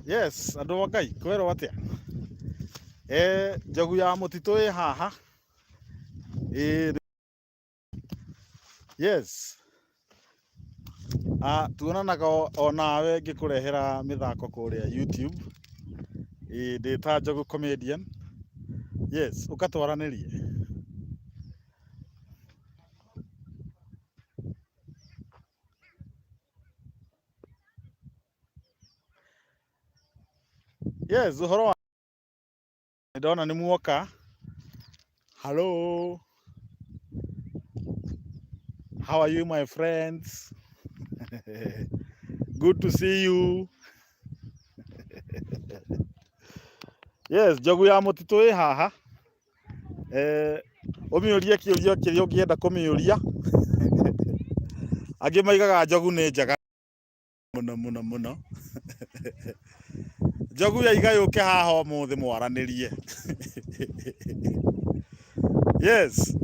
Yes, andu wa Ngai kwero atia. Njogu ya mutitu ĩ haha. Yes. Tuonanaga onawe ngĩkũrehera mĩthako kũrĩa YouTube. Ndĩ ta Njogu comedian. Yes, ũkatwaranĩrie. Yes, ũhoro wa ndona nĩ muoka. Hello. How are you, my friends? Good to see you. Yes, njogu ya mutitu ĩ haha. Ũmĩũrie kĩũria kĩrĩa ũngĩenda kũmĩũria. Angĩ maigaga njogu nĩ njega mũno. Njogu ya iga yũke haha ũmũthĩ mwaranĩrie. Yes.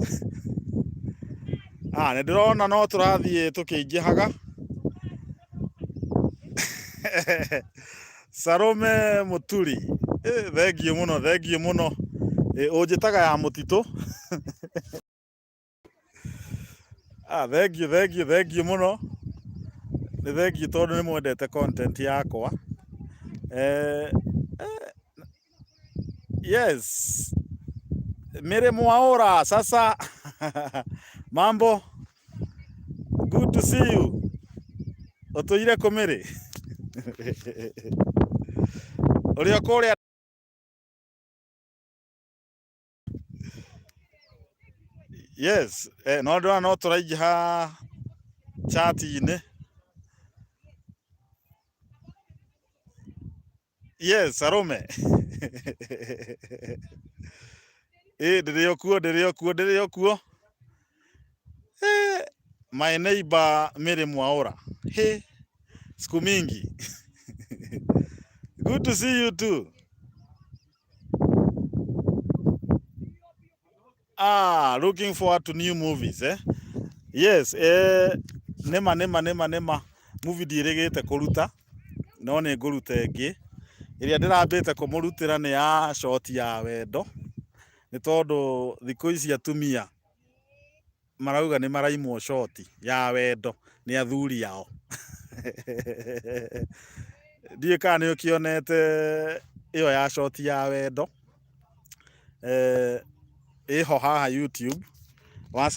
Nĩ ndĩrona no tũrathiĩ tũkĩingĩhaga. Salome Muturi. Thengiũ mũno. Ũnjĩtaga ya mũtitũ. Thengiũ mũno. Nĩ thengiũ tondũ nĩ mwendete content yakwa. Yes. Mere Mwaura sasa. Mambo. Good to see you. Ũtũire kũmĩrĩ. Ũrĩa kũrĩa. Yes, no ndona no tũraingĩha chat-inĩ. Yes, Salome. Ndĩrĩ okuo. My neighbor Mary Mwaura. Hey, siku mingi. Good to see you too. Looking forward to new movies, Yes, nema. Movie ndirĩgĩte kũruta, no nĩ ngũruta ĩngĩ. Ĩrĩa ndĩrambĩte kũmũrutĩra nĩ ya short ya wendo. Nĩ tondũ thikũ ici atumia marauga nĩ maraimwo short ya wendo nĩ athuri ao. Ndiĩ kana nĩ ũkĩonete ĩyo ya short ya wendo. Ĩho haha YouTube. Wa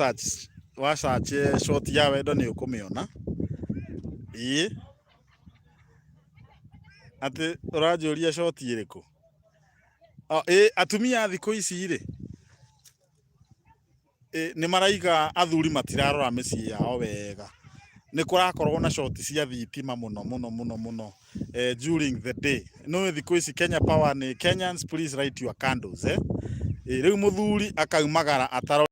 search short ya wendo nĩ ũkũmĩona. Atĩ ũranjũria short ĩrĩkũ? Atumia thikũ ici rĩ, nĩ maraiga athuri matirarora mĩciĩ yao wega. Nĩ kũrakorwo na short cia thitima mũno during the day. No thikũ ici Kenya Power nĩ Kenyans please light your candles, rĩu mũthuri akaumagara atarora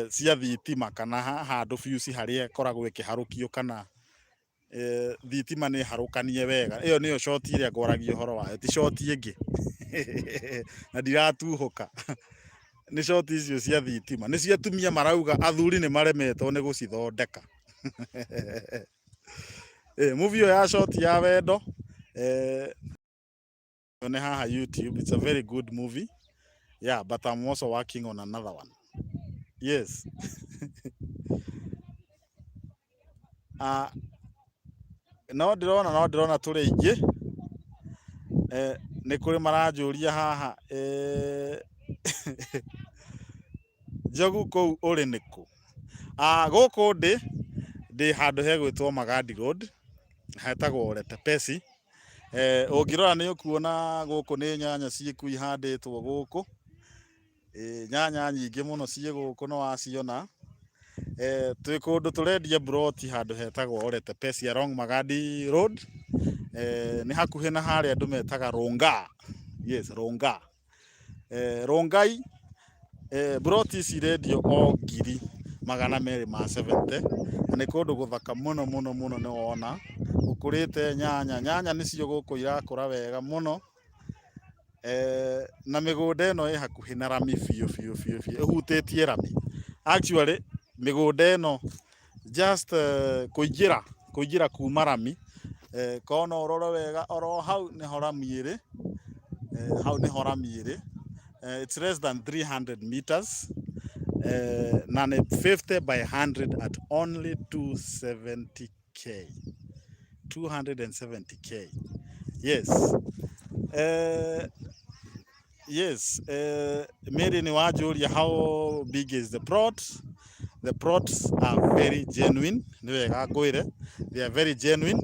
cia thitima kana handũ fuse harĩa koragwo ĩkĩharũkio kana thitima nĩ harũkanie wega. Ĩyo nĩyo short ĩrĩa ngwaragia ũhoro wayo, ti short ĩngĩ. Na ndiratuhũka. Nĩ short icio cia thitima. Nĩ cia atumia marauga athuri nĩ maremetwo nĩ gũcithondeka. Movie ĩyo ya short ya wendo. Nĩ haha YouTube. It's a very good movie. Yeah, but I'm also working on another one. Yes. No ndĩrona tũrĩ aingĩ. Nĩ kũrĩ maranjũria haha. Njogu kũu ũrĩ nĩkũ? Gũkũ ndĩ handũ hegwĩtwo Magadi Road. Hetagwo Oretepesi. Ũngĩrora nĩ ũkuona gũkũ nĩ nyanya ciĩkuo ihandĩtwo gũkũ. Nyanya nyingĩ mũno ciĩ gũkũ no waciona. Twĩ kũndũ tũrendia broti handũ hetagwo Oretepesi along Magadi Road. Nĩ hakuhĩ na harĩa andũ metaga Ronga. Yes, Ronga. Rongai. Broti ici rendio o 270. Nĩ kũndũ gũthaka mũno nĩ wona. Ũkũrĩte nyanya nĩcio gũkũ irakũra wega mũno. Na mĩgũnda ĩno ĩ hakuhĩ na rami biũ. Ĩhutĩtie rami. Actually mĩgũnda ĩno just kũingĩra kuma rami Kono orore wega oro hau ni horamiere. Hau ni horamiere. It's less than 300 meters. Na ni 50 by 100 at only 270k. 270k. Yes. Yes. Mary ni wajuria, how big is the plot? The plots are very genuine. They are very genuine.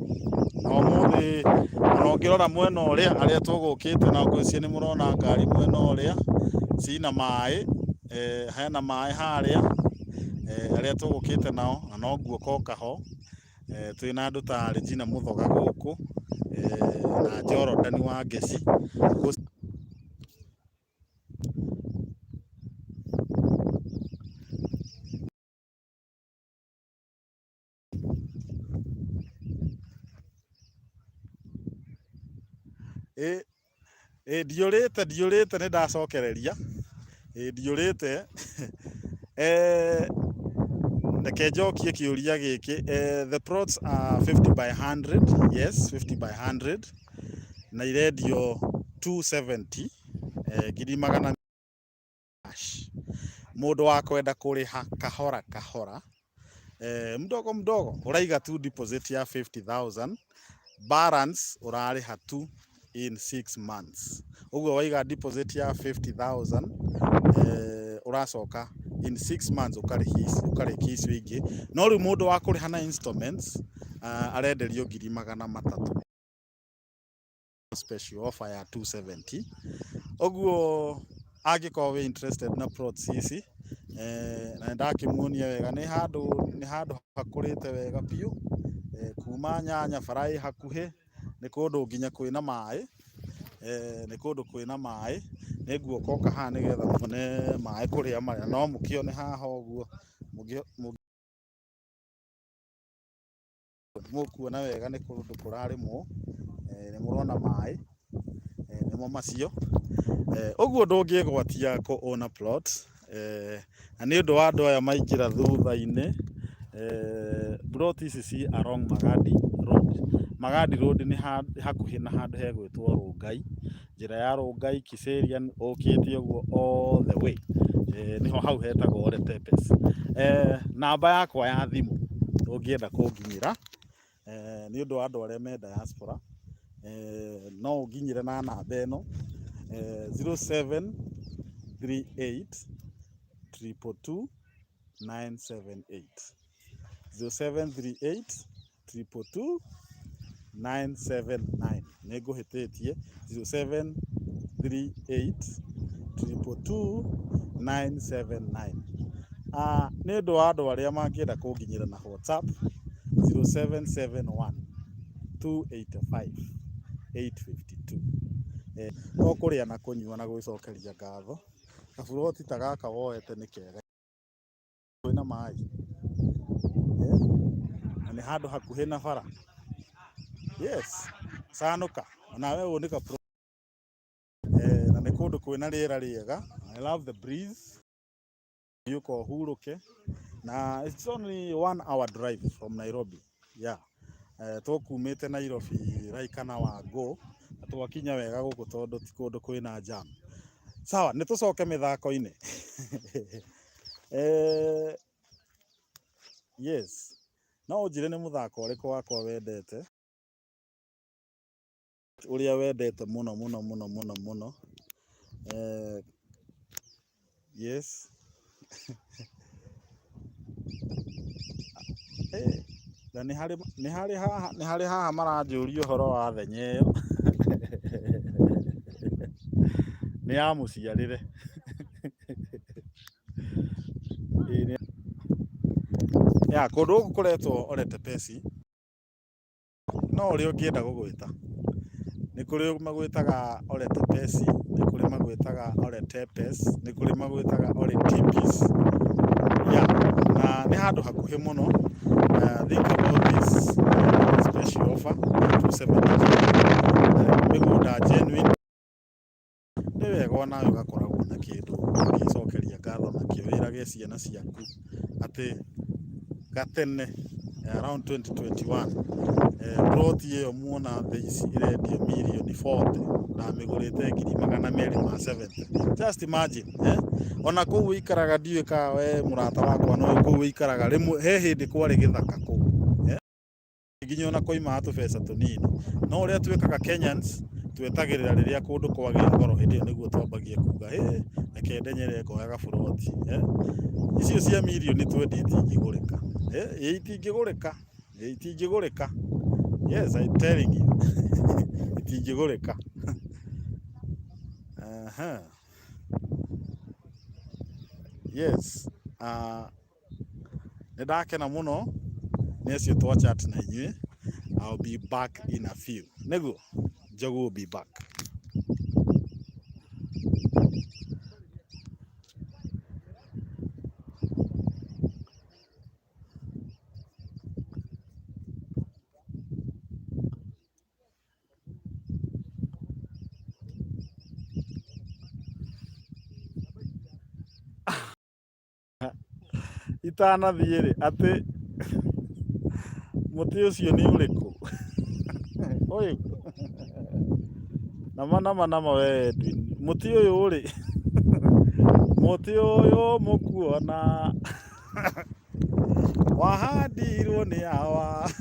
Omuthi onongirora mwena uria aria tugukite na ngwicieni murona ngari mwena uria cina mai, hena mai haria aria tugukite nao na no guoko kaho. Twina andu ta Regina Muthoga guku na Jordan wa Ngeci. Ndiurite ni ndacokereria. Ndiurite. Reke njokie kiuria giki. The plots are 50 by 100. Yes, 50 by 100. Na irendio 270. Ngiri magana mundu wa kwenda kuriha kahora kahora, mdogo mdogo uraiga tu deposit ya 50,000, balance urariha tu in 6 months. Uguo waiga deposit ya 50,000, uracoka in 6 months ukarikia icio ingi. No riu mundu wa kuriha na installments arenderio ngiri magana matatu. Special offer ya 270. Uguo angikorwo wi interested na plots ici, na ndakimuonia wega, ni handu hakurite wega piu, kuma Nyanya bara hakuhi, ni kundu nginya kwina mai, ni kundu kwina mai. Ni guoko kaha nigetha muone mai kuria maria no mukione haha uguo mukuona wega ni kundu kurarimwo, ni murona mai, nimo macio. Uguo ndungigwatia ku own a plot, na ni undu wa andu aya maingira thutha-ini. Plot ici ci along Magadi Road. Magadi Road ni hakuhi na handu hegwitwo Rungai. Njira ya Rungai Kiserian ukite uguo all the way, niho hau hetagwo Ole Tepes. Namba yakwa ya thimu ungienda kunginyira, ni undu wa andu aria me diaspora, no unginyire na namba eno 0738 222 978. 0738 222 979. Niguhititie 0738 222 979. Ni undu wa andu aria mangienda kunginyira na WhatsApp 0771 285 852. No kuria na kunyua na gwicokeria ngatho. Kaburoti ta gaka woete ni kega, kwina mai, na ni handu hakuhi na bara. Yes, sanuka nawe unika na ni kundu kwina riera riega. I love the breeze. Yuko huruke na it's only 1 hour drive from Nairobi. Yeah. Tukumite Nairobi raikana wa go, twakinya wega guku tondu ti kundu kwina jam. Sawa, nitucoke mithako-ini. Yes. No unjire ni muthako uriku wakwa wendete, uria wendete muno muno muno muno muno. Yes. Na ni hari haha maranjuria uhoro wa thenya iyo. Ni ya muciarire. Ya kundu guku kuretwo Ole Tepes. No uri ungienda gugwita, ni kuri magwitaga Ole Tepes, ni kuri magwitaga Ole Tepes, ni kuri magwitaga Ole Tipis. Ya, na ni handu hakuhi muno. Think about this special offer 270. Migunda genuine. Ni wega ona ugakoragwo na kindu ugicokeria ngatho na kiwira ge ciana ciaku ati gatene around 2021 plot iyo muona theici irendio mirioni 40 na migurite ngiri magana meri ma 70. Just imagine ona kuu wikaraga ndiwe ka we murata wakwa no kuu wikaraga rimwe he hindi kwari githaka kuu nginya ona koima hatu pesa tunini no uria twikaga Kenyans twetagirira riria kundu kwagia ngoro hindi iyo niguo twambagie kuga reke ndenyere ngoyaga buroti icio cia mirioni 20 itingigurika itingigurika. Yes, I'm telling you. Itingigurika. Yes. Nindakena muno necio twa chat na inyue. I'll be back in a few. Niguo Njogu will be back. Itanathie ri ati muti ucio ni uriku uyu nama we Edwin muti uyu uri muti uyu mukuona wahandirwo ni awa